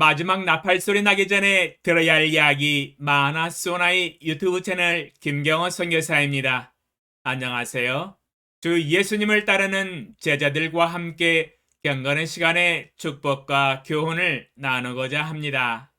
마지막 나팔 소리 나기 전에 들어야 할 이야기 마하나소나의 유튜브 채널 김경호 선교사입니다. 안녕하세요. 주 예수님을 따르는 제자들과 함께 경건의 시간에 축복과 교훈을 나누고자 합니다.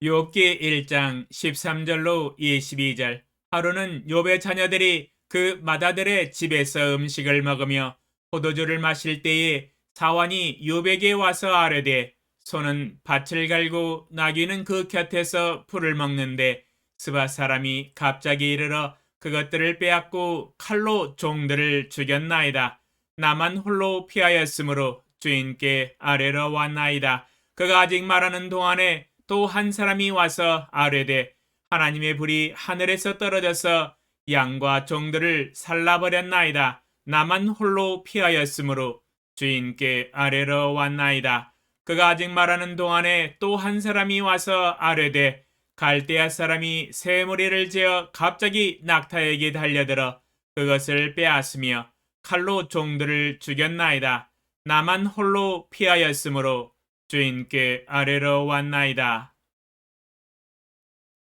욥기 1장 13절로 22절. 하루는 욥의 자녀들이 그 맏아들의 집에서 음식을 먹으며 포도주를 마실 때에 사환이 욥에게 와서 아뢰되 소는 밭을 갈고 나귀는 그 곁에서 풀을 먹는데 스바 사람이 갑자기 이르러 그것들을 빼앗고 칼로 종들을 죽였나이다. 나만 홀로 피하였으므로 주인께 아뢰러 왔나이다. 그가 아직 말하는 동안에 또 한 사람이 와서 아뢰되 하나님의 불이 하늘에서 떨어져서 양과 종들을 살라버렸나이다. 나만 홀로 피하였으므로 주인께 아뢰러 왔나이다. 그가 아직 말하는 동안에 또 한 사람이 와서 아뢰되 갈대아 사람이 새 무리를 재어 갑자기 낙타에게 달려들어 그것을 빼앗으며 칼로 종들을 죽였나이다. 나만 홀로 피하였으므로 주인께 아뢰러 왔나이다.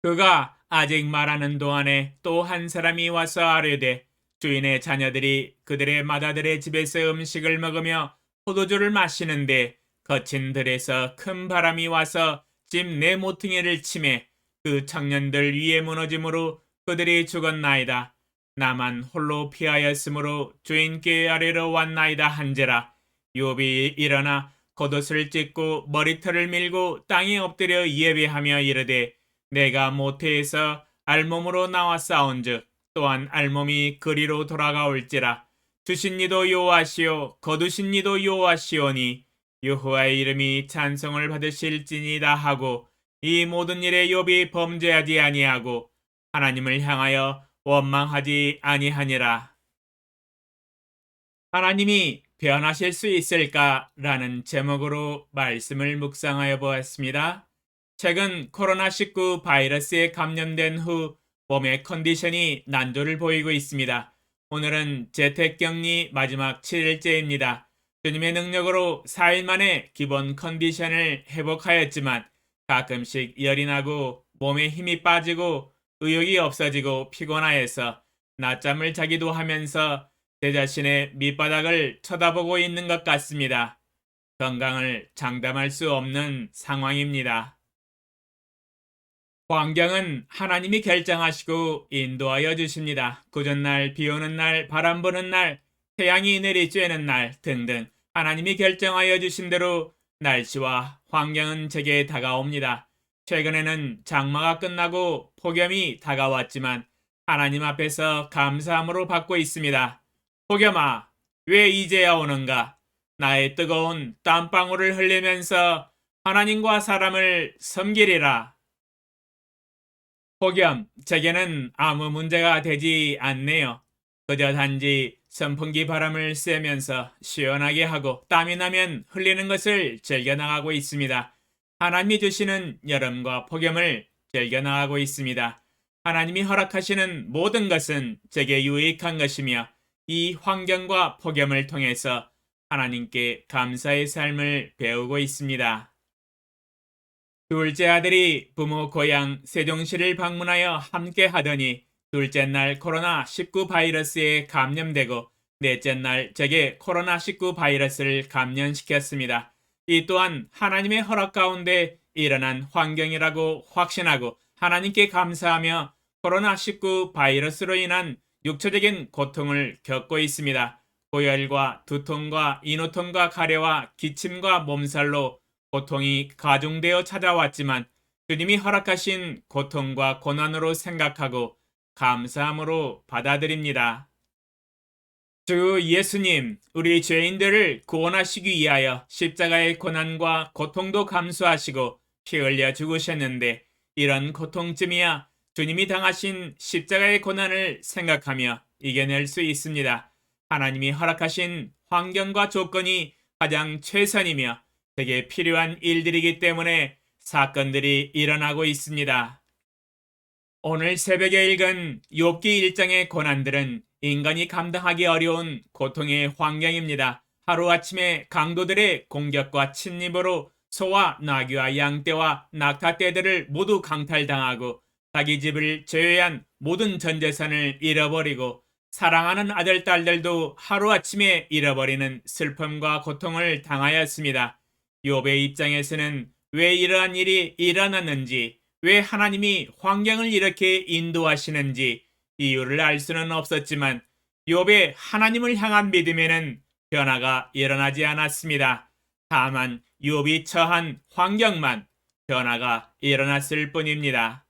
그가 아직 말하는 동안에 또 한 사람이 와서 아뢰되 주인의 자녀들이 그들의 맏아들의 집에서 음식을 먹으며 포도주를 마시는데 거친 들에서 큰 바람이 와서 집 내 모퉁이를 치매 그 청년들 위에 무너짐으로 그들이 죽었나이다. 나만 홀로 피하였으므로 주인께 아뢰러 왔나이다 한지라. 욥이 일어나 겉옷을 찢고 머리털을 밀고 땅에 엎드려 예배하며 이르되 내가 모태에서 알몸으로 나와 싸운즉 또한 알몸이 그리로 돌아가올지라. 주신 이도 여호와시오 거두신 이도 여호와시오니 여호와의 이름이 찬송을 받으실지니이다 하고 이 모든 일에 욥이 범죄하지 아니하고 하나님을 향하여 원망하지 아니하니라. 하나님이 변하실 수 있을까라는 제목으로 말씀을 묵상하여 보았습니다. 최근 코로나19 바이러스에 감염된 후 몸의 컨디션이 난조를 보이고 있습니다. 오늘은 재택격리 마지막 7일째입니다. 주님의 능력으로 4일 만에 기본 컨디션을 회복하였지만 가끔씩 열이 나고 몸에 힘이 빠지고 의욕이 없어지고 피곤하여서 낮잠을 자기도 하면서 제 자신의 밑바닥을 쳐다보고 있는 것 같습니다. 건강을 장담할 수 없는 상황입니다. 환경은 하나님이 결정하시고 인도하여 주십니다. 굳은 날, 비 오는 날, 바람 부는 날, 태양이 내리쬐는 날 등등 하나님이 결정하여 주신 대로 날씨와 환경은 제게 다가옵니다. 최근에는 장마가 끝나고 폭염이 다가왔지만 하나님 앞에서 감사함으로 받고 있습니다. 폭염아, 왜 이제야 오는가? 나의 뜨거운 땀방울을 흘리면서 하나님과 사람을 섬기리라. 폭염, 제게는 아무 문제가 되지 않네요. 그저 단지 선풍기 바람을 쐬면서 시원하게 하고 땀이 나면 흘리는 것을 즐겨나가고 있습니다. 하나님이 주시는 여름과 폭염을 즐겨나가고 있습니다. 하나님이 허락하시는 모든 것은 제게 유익한 것이며 이 환경과 폭염을 통해서 하나님께 감사의 삶을 배우고 있습니다. 둘째 아들이 부모 고향 세종시를 방문하여 함께 하더니 둘째 날 코로나19 바이러스에 감염되고 넷째 날 제게 코로나19 바이러스를 감염시켰습니다. 이 또한 하나님의 허락 가운데 일어난 환경이라고 확신하고 하나님께 감사하며 코로나19 바이러스로 인한 육체적인 고통을 겪고 있습니다. 고열과 두통과 인후통과 가래와 기침과 몸살로 고통이 가중되어 찾아왔지만 주님이 허락하신 고통과 고난으로 생각하고 감사함으로 받아들입니다. 주 예수님, 우리 죄인들을 구원하시기 위하여 십자가의 고난과 고통도 감수하시고 피 흘려 죽으셨는데 이런 고통쯤이야 주님이 당하신 십자가의 고난을 생각하며 이겨낼 수 있습니다. 하나님이 허락하신 환경과 조건이 가장 최선이며 되게 필요한 일들이기 때문에 사건들이 일어나고 있습니다. 오늘 새벽에 읽은 욥기 1장의 고난들은 인간이 감당하기 어려운 고통의 환경입니다. 하루아침에 강도들의 공격과 침입으로 소와 나귀와 양떼와 낙타떼들을 모두 강탈당하고 자기 집을 제외한 모든 전 재산을 잃어버리고 사랑하는 아들, 딸들도 하루아침에 잃어버리는 슬픔과 고통을 당하였습니다. 욥의 입장에서는 왜 이러한 일이 일어났는지, 왜 하나님이 환경을 이렇게 인도하시는지 이유를 알 수는 없었지만 욥의 하나님을 향한 믿음에는 변화가 일어나지 않았습니다. 다만 욥이 처한 환경만 변화가 일어났을 뿐입니다.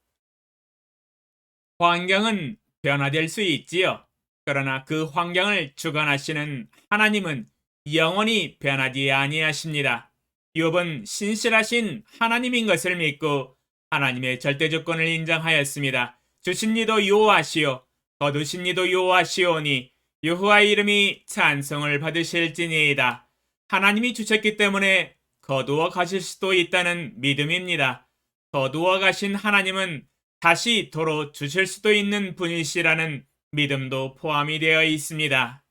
환경은 변화될 수 있지요. 그러나 그 환경을 주관하시는 하나님은 영원히 변하지 아니하십니다. 욥은 신실하신 하나님인 것을 믿고 하나님의 절대 주권을 인정하였습니다. 주신 이도 여호와시요 거두신 이도 여호와시오니 여호와의 이름이 찬송을 받으실지니이다. 하나님이 주셨기 때문에 거두어 가실 수도 있다는 믿음입니다. 거두어 가신 하나님은 다시 도로 주실 수도 있는 분이시라는 믿음도 포함이 되어 있습니다.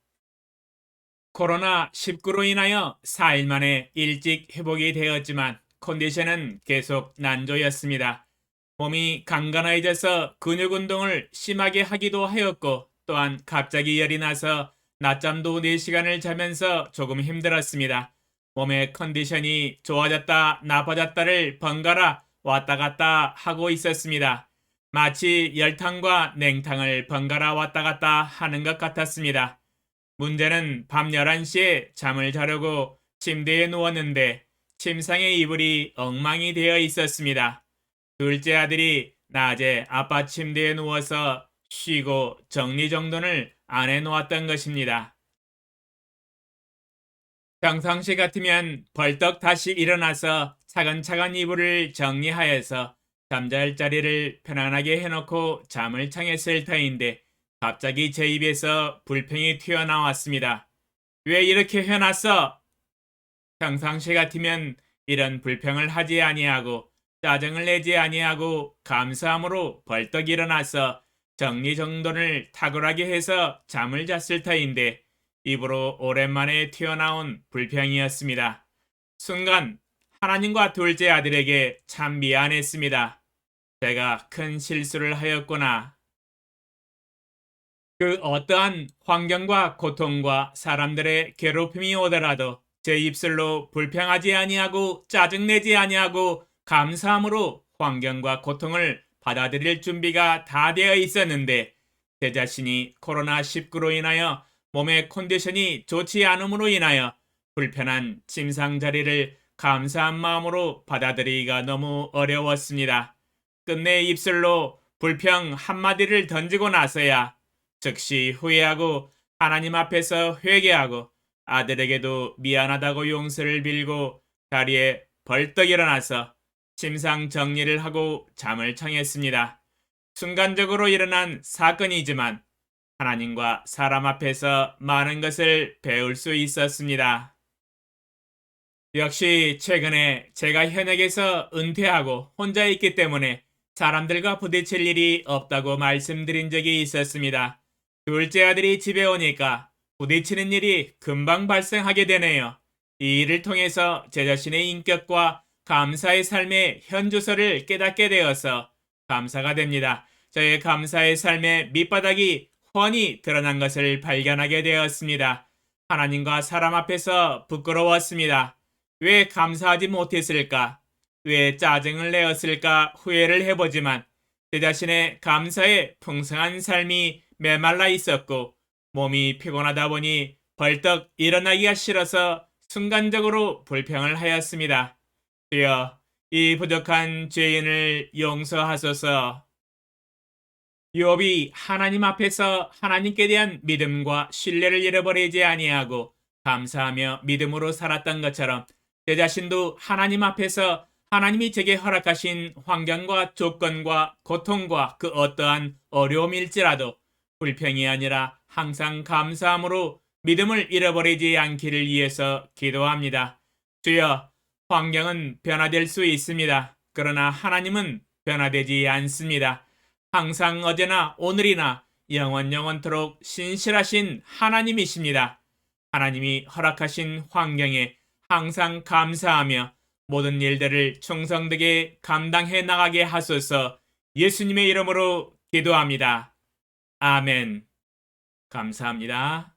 코로나19로 인하여 4일 만에 일찍 회복이 되었지만 컨디션은 계속 난조였습니다. 몸이 간간해져서 근육 운동을 심하게 하기도 하였고 또한 갑자기 열이 나서 낮잠도 4시간을 자면서 조금 힘들었습니다. 몸의 컨디션이 좋아졌다 나빠졌다를 번갈아 왔다 갔다 하고 있었습니다. 마치 열탕과 냉탕을 번갈아 왔다 갔다 하는 것 같았습니다. 문제는 밤 11시에 잠을 자려고 침대에 누웠는데 침상의 이불이 엉망이 되어 있었습니다. 둘째 아들이 낮에 아빠 침대에 누워서 쉬고 정리정돈을 안 해놓았던 것입니다. 평상시 같으면 벌떡 다시 일어나서 차근차근 이불을 정리하여서 잠잘 자리를 편안하게 해놓고 잠을 청했을 터인데 갑자기 제 입에서 불평이 튀어나왔습니다. 왜 이렇게 해놨어? 평상시 같으면 이런 불평을 하지 아니하고 짜증을 내지 아니하고 감사함으로 벌떡 일어나서 정리정돈을 탁월하게 해서 잠을 잤을 터인데 입으로 오랜만에 튀어나온 불평이었습니다. 순간 하나님과 둘째 아들에게 참 미안했습니다. 제가 큰 실수를 하였구나. 그 어떠한 환경과 고통과 사람들의 괴롭힘이 오더라도 제 입술로 불평하지 아니하고 짜증내지 아니하고 감사함으로 환경과 고통을 받아들일 준비가 다 되어 있었는데 제 자신이 코로나19로 인하여 몸의 컨디션이 좋지 않음으로 인하여 불편한 침상 자리를 감사한 마음으로 받아들이기가 너무 어려웠습니다. 끝내 입술로 불평 한마디를 던지고 나서야 즉시 후회하고 하나님 앞에서 회개하고 아들에게도 미안하다고 용서를 빌고 자리에 벌떡 일어나서 침상 정리를 하고 잠을 청했습니다. 순간적으로 일어난 사건이지만 하나님과 사람 앞에서 많은 것을 배울 수 있었습니다. 역시 최근에 제가 현역에서 은퇴하고 혼자 있기 때문에 사람들과 부딪힐 일이 없다고 말씀드린 적이 있었습니다. 둘째 아들이 집에 오니까 부딪히는 일이 금방 발생하게 되네요. 이 일을 통해서 제 자신의 인격과 감사의 삶의 현주소를 깨닫게 되어서 감사가 됩니다. 저의 감사의 삶의 밑바닥이 훤히 드러난 것을 발견하게 되었습니다. 하나님과 사람 앞에서 부끄러웠습니다. 왜 감사하지 못했을까? 왜 짜증을 내었을까 후회를 해보지만 제 자신의 감사에 풍성한 삶이 메말라 있었고 몸이 피곤하다 보니 벌떡 일어나기가 싫어서 순간적으로 불평을 하였습니다. 주여, 이 부족한 죄인을 용서하소서. 욥이 하나님 앞에서 하나님께 대한 믿음과 신뢰를 잃어버리지 아니하고 감사하며 믿음으로 살았던 것처럼 제 자신도 하나님 앞에서 하나님이 제게 허락하신 환경과 조건과 고통과 그 어떠한 어려움일지라도 불평이 아니라 항상 감사함으로 믿음을 잃어버리지 않기를 위해서 기도합니다. 주여, 환경은 변화될 수 있습니다. 그러나 하나님은 변화되지 않습니다. 항상 어제나 오늘이나 영원토록 신실하신 하나님이십니다. 하나님이 허락하신 환경에 항상 감사하며 모든 일들을 충성되게 감당해 나가게 하소서. 예수님의 이름으로 기도합니다. 아멘. 감사합니다.